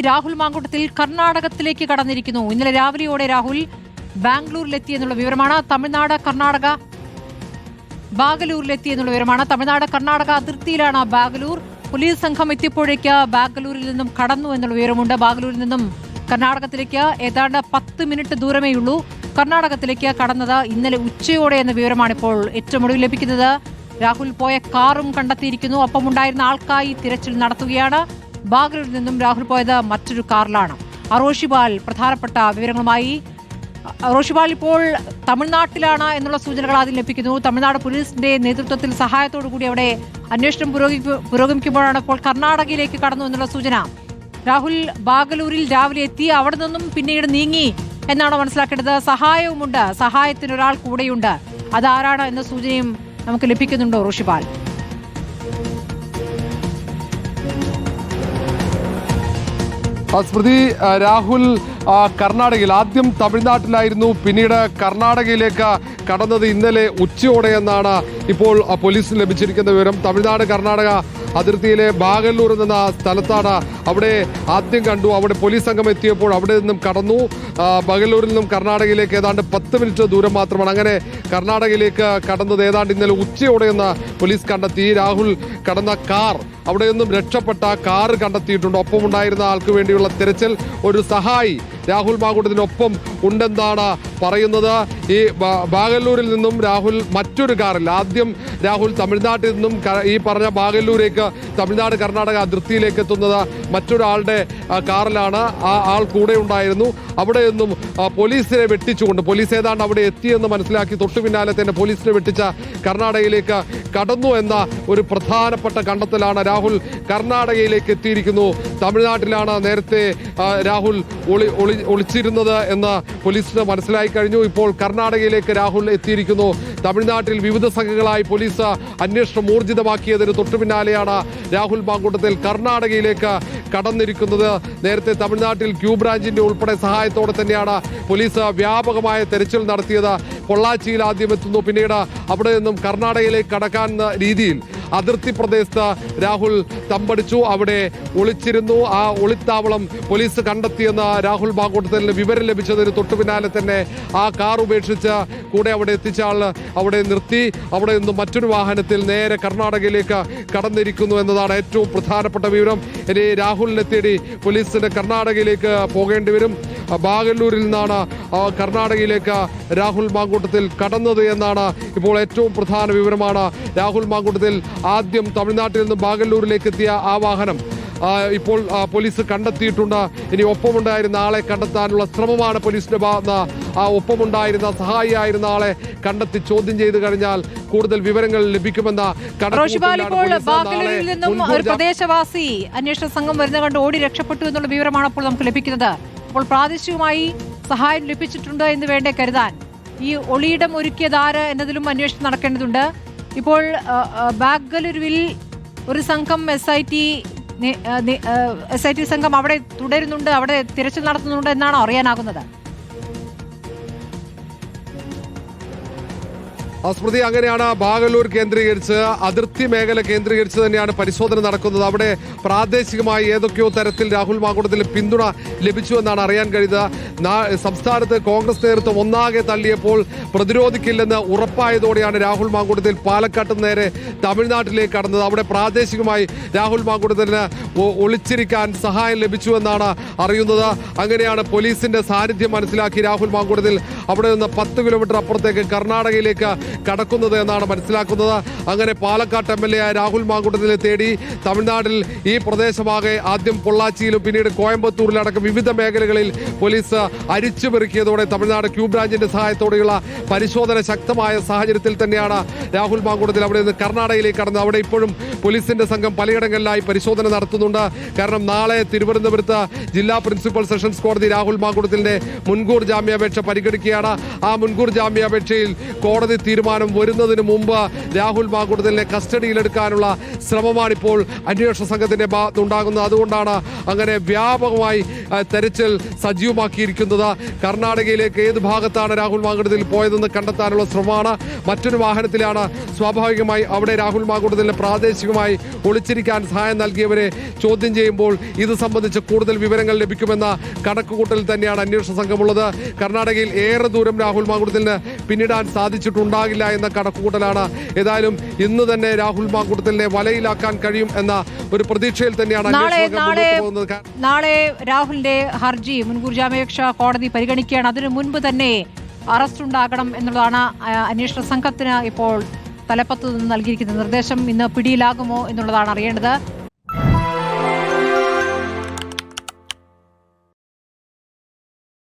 രാഹുൽ മാങ്കൂട്ടത്തിൽ കർണാടകത്തിലേക്ക് കടന്നിരിക്കുന്നു. ഇന്നലെ രാവിലെയോടെ രാഹുൽ ബാംഗ്ലൂരിലെത്തി എന്നുള്ള വിവരമാണ്. തമിഴ്നാട് കർണാടക ബാഗലൂരിലെത്തി എന്നുള്ള വിവരമാണ്. തമിഴ്നാട് കർണാടക അതിർത്തിയിലാണ് ബാഗലൂർ. പോലീസ് സംഘം എത്തിയപ്പോഴേക്ക് ബാംഗ്ലൂരിൽ നിന്നും കടന്നു എന്നുള്ള വിവരമുണ്ട്. ബാംഗ്ലൂരിൽ നിന്നും കർണാടകത്തിലേക്ക് ഏതാണ്ട് 10 മിനിറ്റ് ദൂരമേയുള്ളൂ. കർണാടകത്തിലേക്ക് കടന്നത് ഇന്നലെ ഉച്ചയോടെ എന്ന വിവരമാണ് ഇപ്പോൾ ഏറ്റവും ഒടുവിൽ ലഭിക്കുന്നത്. രാഹുൽ പോയ കാറും കണ്ടെത്തിയിരിക്കുന്നു. ഒപ്പമുണ്ടായിരുന്ന ആൾക്കായി തിരച്ചിൽ നടത്തുകയാണ്. ബാംഗ്ലൂരിൽ നിന്നും രാഹുൽ പോയത് മറ്റൊരു കാറിലാണ്. റോഷിപാൽ പ്രധാനപ്പെട്ട വിവരങ്ങളുമായി. റോഷിപാൽ, ഇപ്പോൾ തമിഴ്നാട്ടിലാണ് എന്നുള്ള സൂചനകൾ ആദ്യം ലഭിക്കുന്നു. തമിഴ്നാട് പോലീസിന്റെ നേതൃത്വത്തിൽ സഹായത്തോടുകൂടി അവിടെ അന്വേഷണം പുരോഗമിക്കുമ്പോഴാണ് ഇപ്പോൾ കർണാടകയിലേക്ക് കടന്നു എന്നുള്ള സൂചന. രാഹുൽ ബാംഗ്ലൂരിൽ രാവിലെ എത്തി, അവിടെ നിന്നും പിന്നീട് നീങ്ങി എന്നാണ് മനസ്സിലാക്കേണ്ടത്. സഹായവുമുണ്ട്, സഹായത്തിന് ഒരാൾ കൂടെയുണ്ട്. അതാരാണ് എന്ന സൂചനയും നമുക്ക് ലഭിക്കുന്നുണ്ടോ റോഷിപാൽ? സ്മൃതി, രാഹുൽ കർണാടകയിൽ ആദ്യം തമിഴ്നാട്ടിലായിരുന്നു, പിന്നീട് കർണാടകയിലേക്ക് കടന്നത് ഇന്നലെ ഉച്ചയോടെ എന്നാണ് ഇപ്പോൾ പോലീസിന് ലഭിച്ചിരിക്കുന്ന വിവരം. തമിഴ്നാട് കർണാടക അതിർത്തിയിലെ ബാഗല്ലൂർ എന്ന സ്ഥലത്താണ്. അവിടെ ആദ്യം കണ്ടു. അവിടെ പോലീസ് സംഘം എത്തിയപ്പോൾ അവിടെ നിന്നും കടന്നു. ബാഗല്ലൂരിൽ നിന്നും കർണാടകയിലേക്ക് ഏതാണ്ട് 10 മിനിറ്റ് ദൂരം മാത്രമാണ്. അങ്ങനെ കർണാടകയിലേക്ക് കടന്നത് ഏതാണ്ട് ഇന്നലെ ഉച്ചയോടെയെന്ന് പോലീസ് കണ്ടെത്തി. രാഹുൽ കടന്ന കാർ, അവിടെ നിന്നും രക്ഷപ്പെട്ട കാർ കണ്ടെത്തിയിട്ടുണ്ട്. ഒപ്പമുണ്ടായിരുന്ന ആൾക്ക് വേണ്ടിയുള്ള തിരച്ചിൽ, ഒരു സഹായി രാഹുൽ മാങ്കൂട്ടത്തിനൊപ്പം ഉണ്ടെന്നാണ് പറയുന്നത്. ഈ ബാഗല്ലൂരിൽ നിന്നും രാഹുൽ മറ്റൊരു കാറിൽ, ആദ്യം രാഹുൽ തമിഴ്നാട്ടിൽ നിന്നും ഈ പറഞ്ഞ ബാഗല്ലൂരേക്ക് തമിഴ്നാട് കർണാടക അതിർത്തിയിലേക്ക് എത്തുന്നത് മറ്റൊരാളുടെ കാറിലാണ്. ആ ആൾ കൂടെ ഉണ്ടായിരുന്നു. അവിടെ നിന്നും പോലീസിനെ വെട്ടിച്ചുകൊണ്ട്, പോലീസ് ഏതാണ്ട് അവിടെ എത്തിയെന്ന് മനസ്സിലാക്കി തൊട്ടു പിന്നാലെ തന്നെ പോലീസിനെ വെട്ടിച്ച കർണാടകയിലേക്ക് കടന്നു എന്ന ഒരു പ്രധാനപ്പെട്ട കണ്ടെത്തലാണ്. രാഹുൽ കർണാടകയിലേക്ക് എത്തിയിരിക്കുന്നു. തമിഴ്നാട്ടിലാണ് നേരത്തെ രാഹുൽ ഒളിച്ചിരുന്നത് എന്ന് പോലീസിന് മനസ്സിലായി കഴിഞ്ഞു. ഇപ്പോൾ കർണാടകയിലേക്ക് രാഹുൽ എത്തിയിരിക്കുന്നു. തമിഴ്നാട്ടിൽ വിവിധ സംഘങ്ങളായി പോലീസ് അന്വേഷണം ഊർജിതമാക്കിയതിന് തൊട്ടു പിന്നാലെയാണ് രാഹുൽ മാങ്കൂട്ടത്തിൽ കർണാടകയിലേക്ക് കടന്നിരിക്കുന്നത്. നേരത്തെ തമിഴ്നാട്ടിൽ ക്യൂ ബ്രാഞ്ചിന്റെ ഉൾപ്പെടെ സഹായത്തോടെ തന്നെയാണ് പോലീസ് വ്യാപകമായ തെരച്ചിൽ നടത്തിയത്. പൊള്ളാച്ചിയിൽ ആദ്യം എത്തുന്നു, പിന്നീട് അവിടെ നിന്നും കർണാടകയിലേക്ക് കടക്കാൻ രീതിയിൽ അതിർത്തി പ്രദേശത്ത് രാഹുൽ തമ്പടിച്ചു. അവിടെ ഒളിച്ചിരുന്നു. ആ ഒളിത്താവളം പോലീസ് കണ്ടെത്തിയെന്ന് രാഹുൽ മാങ്കൂട്ടത്തിന് വിവരം ലഭിച്ചതിന് തൊട്ടു പിന്നാലെ തന്നെ ആ കാർ ഉപേക്ഷിച്ച് കൂടെ അവിടെ എത്തിച്ച ആൾ അവിടെ നിർത്തി. അവിടെ നിന്നും മറ്റൊരു വാഹനത്തിൽ നേരെ കർണാടകയിലേക്ക് കടന്നിരിക്കുന്നു എന്നതാണ് ഏറ്റവും പ്രധാനപ്പെട്ട വിവരം. ഇനി രാഹുലിനെ തേടി പോലീസിന് കർണാടകയിലേക്ക് പോകേണ്ടി വരും. ബാഗല്ലൂരിൽ നിന്നാണ് കർണാടകയിലേക്ക് രാഹുൽ മാങ്കൂട്ടത്തിൽ കടന്നത് എന്നാണ് ഇപ്പോൾ ഏറ്റവും പ്രധാന വിവരമാണ്. രാഹുൽ മാങ്കൂട്ടത്തിൽ ആദ്യം തമിഴ്നാട്ടിൽ നിന്ന് ബാഗല്ലൂരിലേക്ക് എത്തിയ ആ വാഹനം ഇപ്പോൾ പോലീസ് കണ്ടെത്തിയിട്ടുണ്ട്. ഇനി ഒപ്പമുണ്ടായിരുന്ന ആളെ കണ്ടെത്താനുള്ള ശ്രമമാണ് പോലീസിന്റെ ഭാഗത്ത്. ആ ഒപ്പമുണ്ടായിരുന്ന സഹായിയായിരുന്ന ആളെ കണ്ടെത്തി ചോദ്യം ചെയ്ത് കഴിഞ്ഞാൽ കൂടുതൽ വിവരങ്ങൾ ലഭിക്കുമെന്ന ബാംഗ്ലൂരിൽ നിന്നും ഒരു പ്രദേശവാസി അന്വേഷണ സംഘം വരുന്ന കണ്ട് ഓടി രക്ഷപ്പെട്ടു എന്നുള്ള വിവരമാണ് അപ്പോൾ നമുക്ക് ലഭിക്കുന്നത്. അപ്പോൾ പ്രാദേശികമായി സഹായം ലഭിച്ചിട്ടുണ്ട് എന്ന് വേണ്ടേ കരുതാൻ. ഈ ഒളിയിടം ഒരുക്കിയതാര് എന്നതിലും അന്വേഷണം നടക്കേണ്ടതുണ്ട്. ഇപ്പോൾ ബാംഗ്ലൂരിൽ ഒരു സംഘം SIT സംഘം അവിടെ തുടരുന്നുണ്ട്, അവിടെ തിരച്ചിൽ നടത്തുന്നുണ്ട് എന്നാണ് അറിയാനാകുന്നത്. സ്മൃതി, അങ്ങനെയാണ്. ബാഗല്ലൂർ കേന്ദ്രീകരിച്ച്, അതിർത്തി മേഖല കേന്ദ്രീകരിച്ച് തന്നെയാണ് പരിശോധന നടക്കുന്നത്. അവിടെ പ്രാദേശികമായി ഏതൊക്കെയോ തരത്തിൽ രാഹുൽ മാങ്കൂട്ടത്തിന് പിന്തുണ ലഭിച്ചു എന്നാണ് അറിയാൻ കഴിയുന്നത്. സംസ്ഥാനത്ത് കോൺഗ്രസ് നേതൃത്വം ഒന്നാകെ തള്ളിയപ്പോൾ പ്രതിരോധിക്കില്ലെന്ന് ഉറപ്പായതോടെയാണ് രാഹുൽ മാങ്കൂട്ടത്തിൽ പാലക്കാട്ട് നേരെ തമിഴ്നാട്ടിലേക്ക് കടന്നത്. അവിടെ പ്രാദേശികമായി രാഹുൽ മാങ്കൂട്ടത്തിന് ഒളിച്ചിരിക്കാൻ സഹായം ലഭിച്ചു എന്നാണ് അറിയുന്നത്. അങ്ങനെയാണ് പോലീസിന്റെ സാന്നിധ്യം മനസ്സിലാക്കി രാഹുൽ മാങ്കൂട്ടത്തിൽ അവിടെ നിന്ന് 10 കിലോമീറ്റർ അപ്പുറത്തേക്ക് കർണാടകയിലേക്ക് കടക്കുന്നത് എന്നാണ് മനസ്സിലാക്കുന്നത്. അങ്ങനെ പാലക്കാട് MLA ആയ രാഹുൽ മാങ്കൂട്ടത്തിനെ തേടി തമിഴ്നാട്ടിൽ ഈ പ്രദേശമാകെ ആദ്യം പൊള്ളാച്ചിയിലും പിന്നീട് കോയമ്പത്തൂരിലടക്കം വിവിധ മേഖലകളിൽ പോലീസ് അരിച്ചുപെറുക്കിയതോടെ തമിഴ്നാട് ക്യൂ ബ്രാഞ്ചിന്റെ സഹായത്തോടെയുള്ള പരിശോധന ശക്തമായ സാഹചര്യത്തിൽ തന്നെയാണ് രാഹുൽ മാങ്കൂട്ടത്തിൽ അവിടെ നിന്ന് കർണാടകയിലേക്ക് കടന്നത്. അവിടെ ഇപ്പോഴും പോലീസിന്റെ സംഘം പലയിടങ്ങളിലായി പരിശോധന നടത്തുന്നുണ്ട്. കാരണം നാളെ തിരുവനന്തപുരത്ത് ജില്ലാ പ്രിൻസിപ്പൽ സെഷൻസ് കോടതി രാഹുൽ മാങ്കൂട്ടത്തിന്റെ മുൻകൂർ ജാമ്യാപേക്ഷ പരിഗണിക്കുകയാണ്. ആ മുൻകൂർ ജാമ്യാപേക്ഷയിൽ കോടതി തീരുമാനം വരുന്നതിന് മുമ്പ് രാഹുൽ മാങ്കൂട്ടത്തിലിനെ കസ്റ്റഡിയിലെടുക്കാനുള്ള ശ്രമമാണിപ്പോൾ അന്വേഷണ സംഘത്തിന്റെ ഭാഗത്തുണ്ടാകുന്നത്. അതുകൊണ്ടാണ് അങ്ങനെ വ്യാപകമായി തെരച്ചിൽ സജീവമാക്കിയിരിക്കുന്നത്. കർണാടകയിലേക്ക് ഏത് ഭാഗത്താണ് രാഹുൽ മാങ്കൂട്ടത്തിൽ പോയതെന്ന് കണ്ടെത്താനുള്ള ശ്രമമാണ്. മറ്റൊരു വാഹനത്തിലാണ്. സ്വാഭാവികമായി അവിടെ രാഹുൽ മാങ്കൂട്ടത്തിന് പ്രാദേശികമായി ഒളിച്ചിരിക്കാൻ സഹായം നൽകിയവരെ ചോദ്യം ചെയ്യുമ്പോൾ ഇത് സംബന്ധിച്ച് കൂടുതൽ വിവരങ്ങൾ ലഭിക്കുമെന്ന കണക്കുകൂട്ടൽ തന്നെയാണ് അന്വേഷണ സംഘമുള്ളത്. കർണാടകയിൽ ഏറെ ദൂരം രാഹുൽ മാങ്കൂട്ടത്തിന് പിന്നിടാൻ സാധിച്ചിട്ടുണ്ടാകില്ല എന്ന കണക്കുകൂട്ടലാണ്. ഏതായാലും ഇന്ന് തന്നെ രാഹുൽ മാങ്കൂട്ടത്തിനെ വലയിലാക്കാൻ കഴിയും എന്ന ഒരു പ്രതീക്ഷയിൽ തന്നെയാണ് നാളെ രാഹുലിന്റെ ഹർജി മുൻകൂർ ജാമ്യാപേക്ഷ കോടതി പരിഗണിക്കുകയാണ്. അതിനു മുൻപ് തന്നെ അറസ്റ്റ് ഉണ്ടാകണം എന്നുള്ളതാണ് അന്വേഷണ സംഘത്തിന് ഇപ്പോൾ തലപ്പത്ത് നിന്ന് നൽകിയിരിക്കുന്ന നിർദ്ദേശം. ഇന്ന് പിടിയിലാകുമോ എന്നുള്ളതാണ് അറിയേണ്ടത്.